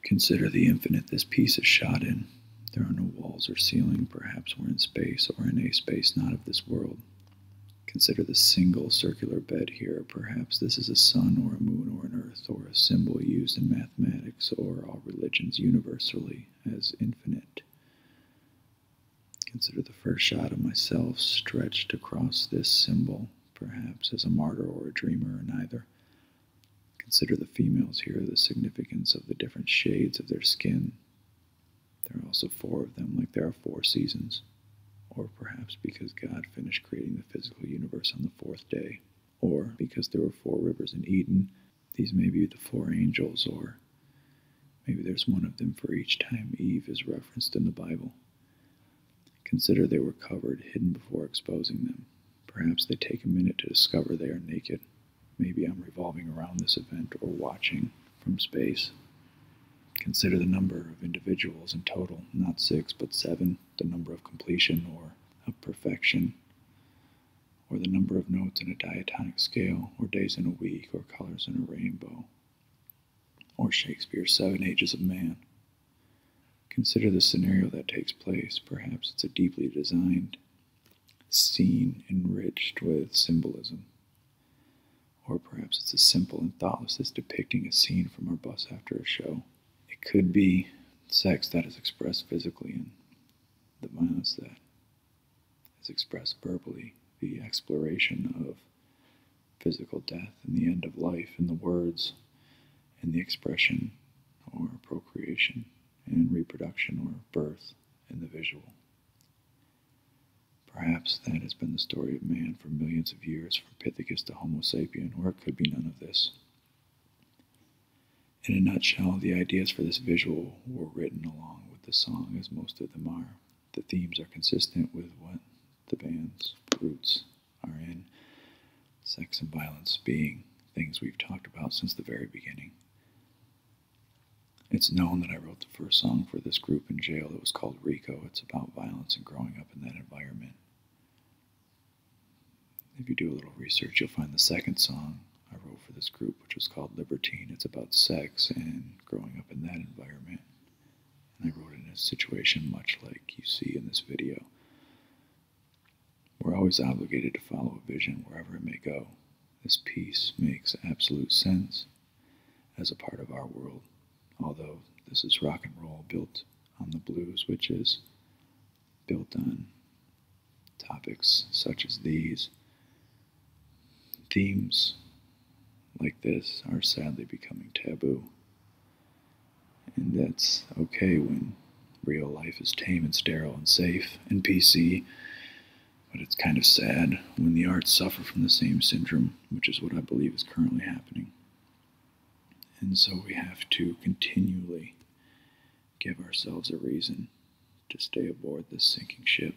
Consider the infinite this piece is shot in. There are no walls or ceiling. Perhaps we're in space or in a space not of this world. Consider the single circular bed here. Perhaps this is a sun or a moon or an earth or a symbol used in mathematics or all religions universally as infinite. Consider the first shot of myself stretched across this symbol, perhaps as a martyr or a dreamer or neither. Consider the females here, the significance of the different shades of their skin. There are also 4 of them, like there are 4 seasons. Or perhaps because God finished creating the physical universe on the 4th day. Or because there were 4 rivers in Eden, these may be the 4 angels, or maybe there's one of them for each time Eve is referenced in the Bible. Consider they were covered, hidden before exposing them. Perhaps they take a minute to discover they are naked. Maybe I'm revolving around this event or watching from space. Consider the number of individuals in total, not 6 but 7, the number of completion or of perfection, or the number of notes in a diatonic scale, or days in a week, or colors in a rainbow, or Shakespeare's 7 Ages of Man. Consider the scenario that takes place. Perhaps it's a deeply designed scene enriched with symbolism. Or perhaps it's as simple and thoughtless as depicting a scene from our bus after a show. It could be sex that is expressed physically and the violence that is expressed verbally, the exploration of physical death and the end of life in the words and the expression or procreation and reproduction or birth in the visual. Perhaps that has been the story of man for millions of years, from Pithecus to Homo sapien, or it could be none of this. In a nutshell, the ideas for this visual were written along with the song, as most of them are. The themes are consistent with what the band's roots are in, sex and violence being things we've talked about since the very beginning. It's known that I wrote the first song for this group in jail. It was called Rico. It's about violence and growing up in that environment. If you do a little research, you'll find the second song I wrote for this group, which was called Libertine. It's about sex and growing up in that environment. And I wrote it in a situation much like you see in this video. We're always obligated to follow a vision wherever it may go. This piece makes absolute sense as a part of our world. Although this is rock and roll built on the blues, which is built on topics such as these. Themes like this are sadly becoming taboo. And that's okay when real life is tame and sterile and safe and PC, but it's kind of sad when the arts suffer from the same syndrome, which is what I believe is currently happening. And so we have to continually give ourselves a reason to stay aboard this sinking ship.